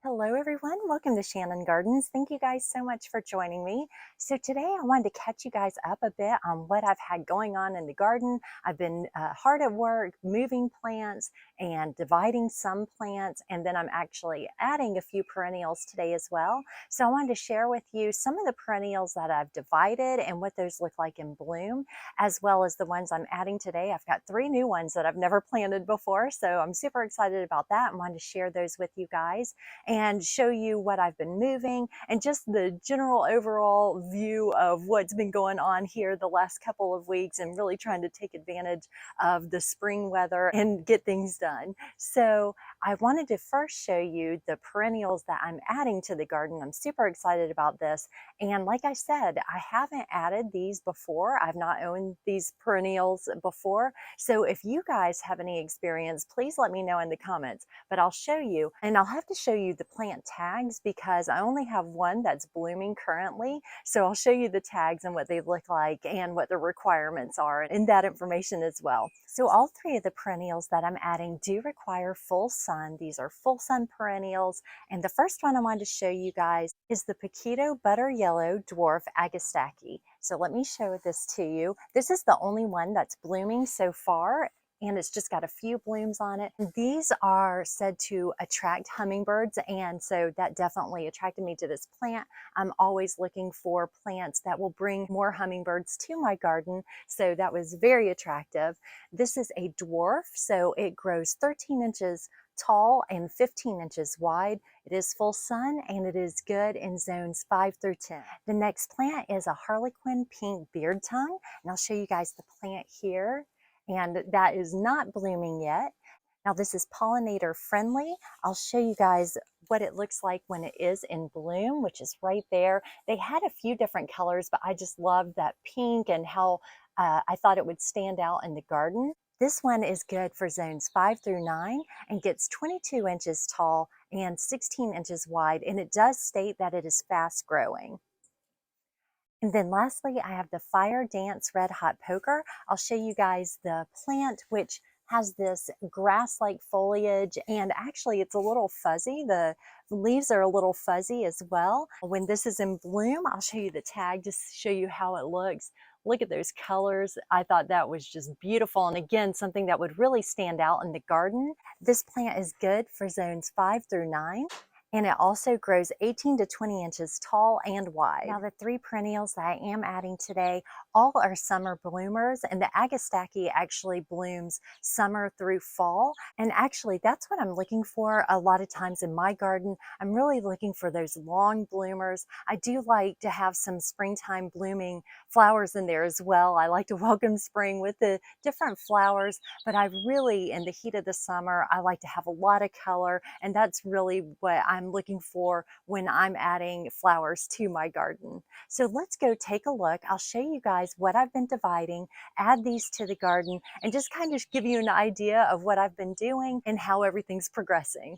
Hello everyone, welcome to Shannon Gardens. Thank you guys so much for joining me. So today I wanted to catch you guys up a bit on what I've had going on in the garden. I've been hard at work moving plants and dividing some plants, and then I'm actually adding a few perennials today as well. So I wanted to share with you some of the perennials that I've divided and what those look like in bloom, as well as the ones I'm adding today. I've got 3 new ones that I've never planted before, so I'm super excited about that and wanted to share those with you guys and show you what I've been moving and just the general overall view of what's been going on here the last couple of weeks, and really trying to take advantage of the spring weather and get things done. So I wanted to first show you the perennials that I'm adding to the garden. I'm super excited about this. And like I said, I haven't added these before. I've not owned these perennials before. So if you guys have any experience, please let me know in the comments. But I'll show you, and I'll have to show you the plant tags because I only have one that's blooming currently. So I'll show you the tags and what they look like and what the requirements are and that information as well. So all 3 of the perennials that I'm adding do require full sun. These are full sun perennials. And the first one I wanted to show you guys is the Paquito Butter Yellow Dwarf Agastache. So let me show this to you. This is the only one that's blooming so far, and it's just got a few blooms on it. These are said to attract hummingbirds, and so that definitely attracted me to this plant. I'm always looking for plants that will bring more hummingbirds to my garden, so that was very attractive. This is a dwarf, so it grows 13 inches tall and 15 inches wide. It is full sun and it is good in zones 5 through 10. The next plant is a Harlequin Pink Beard Tongue, and I'll show you guys the plant here. And that is not blooming yet. Now this is pollinator friendly. I'll show you guys what it looks like when it is in bloom, which is right there. They had a few different colors, but I just loved that pink and how I thought it would stand out in the garden. This one is good for zones 5 through 9 and gets 22 inches tall and 16 inches wide, and it does state that it is fast growing. And then lastly, I have the Fire Dance Red Hot Poker. I'll show you guys the plant, which has this grass-like foliage, and actually it's a little fuzzy. The leaves are a little fuzzy as well. When this is in bloom, I'll show you the tag just to show you how it looks. Look at those colors. I thought that was just beautiful. And again, something that would really stand out in the garden. This plant is good for zones 5 through 9. And it also grows 18 to 20 inches tall and wide. Now the 3 perennials that I am adding today, all are summer bloomers, and the Agastache actually blooms summer through fall. And actually that's what I'm looking for a lot of times in my garden. I'm really looking for those long bloomers. I do like to have some springtime blooming flowers in there as well. I like to welcome spring with the different flowers, but I really, in the heat of the summer, I like to have a lot of color, and that's really what I'm looking for when I'm adding flowers to my garden. So let's go take a look. I'll show you guys what I've been dividing, add these to the garden, and just kind of give you an idea of what I've been doing and how everything's progressing.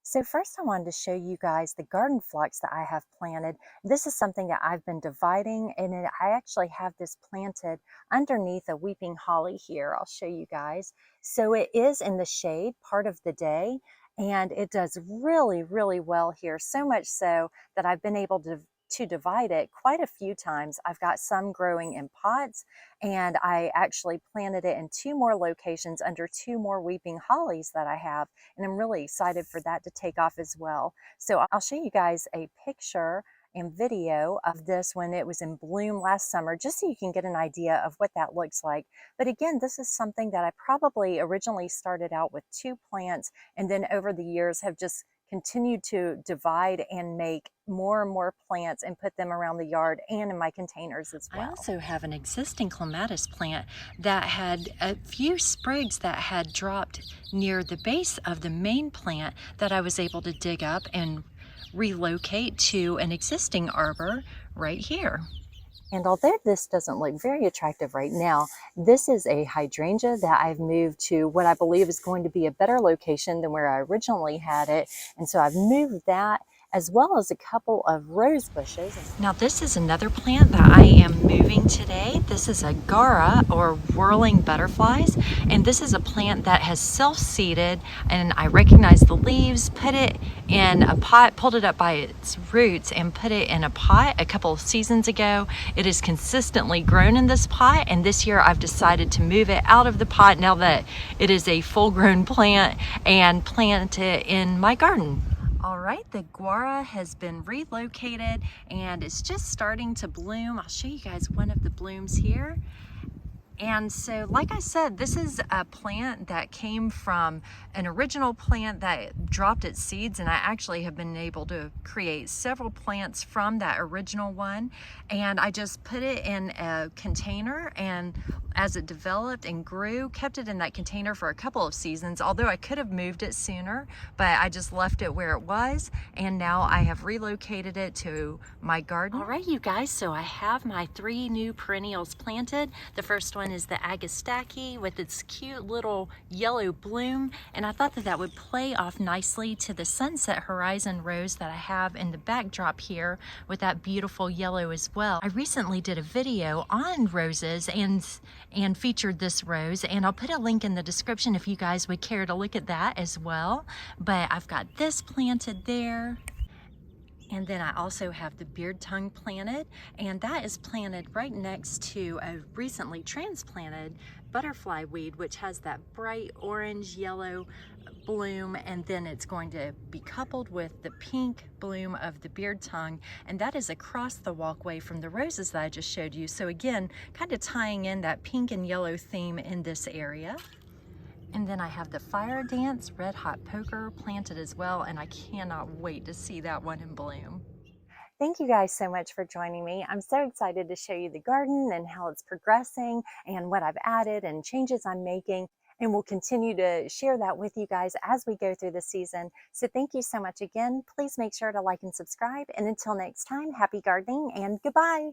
So first I wanted to show you guys the garden phlox that I have planted. This is something that I've been dividing, and I actually have this planted underneath a weeping holly here. I'll show you guys. So it is in the shade part of the day, and it does really, really well here. So much so that I've been able to divide it quite a few times. I've got some growing in pots, and I actually planted it in 2 more locations under 2 more weeping hollies that I have, and I'm really excited for that to take off as well. So I'll show you guys a picture and video of this when it was in bloom last summer, just so you can get an idea of what that looks like. But again, this is something that I probably originally started out with 2 plants, and then over the years have just continued to divide and make more and more plants and put them around the yard and in my containers as well. I also have an existing clematis plant that had a few sprigs that had dropped near the base of the main plant that I was able to dig up and relocate to an existing arbor right here. And although this doesn't look very attractive right now, this is a hydrangea that I've moved to what I believe is going to be a better location than where I originally had it. And so I've moved that as well as a couple of rose bushes. Now this is another plant that I am moving today. This is a Gara, or whirling butterflies, and this is a plant that has self-seeded, and I recognize the leaves, put it in a pot, pulled it up by its roots and put it in a pot a couple of seasons ago. It has consistently grown in this pot, and this year I've decided to move it out of the pot now that it is a full-grown plant and plant it in my garden. All right, the guara has been relocated and it's just starting to bloom. I'll show you guys one of the blooms here. And so, like I said, this is a plant that came from an original plant that dropped its seeds, and I actually have been able to create several plants from that original one. And I just put it in a container, and as it developed and grew, kept it in that container for a couple of seasons, although I could have moved it sooner, but I just left it where it was, and now I have relocated it to my garden. All right, you guys, so I have my 3 new perennials planted. The first one is the Agastaki with its cute little yellow bloom, and I thought that that would play off nicely to the sunset horizon rose that I have in the backdrop here with that beautiful yellow as well. I recently did a video on roses and featured this rose, and I'll put a link in the description if you guys would care to look at that as well. But I've got this planted there. And then I also have the beard tongue planted, and that is planted right next to a recently transplanted butterfly weed, which has that bright orange yellow bloom, and then it's going to be coupled with the pink bloom of the beard tongue, and that is across the walkway from the roses that I just showed you. So again, kind of tying in that pink and yellow theme in this area. And then I have the Fire Dance Red Hot Poker planted as well, and I cannot wait to see that one in bloom. Thank you guys so much for joining me. I'm so excited to show you the garden and how it's progressing and what I've added and changes I'm making. And we'll continue to share that with you guys as we go through the season. So thank you so much again. Please make sure to like and subscribe. And until next time, happy gardening and goodbye.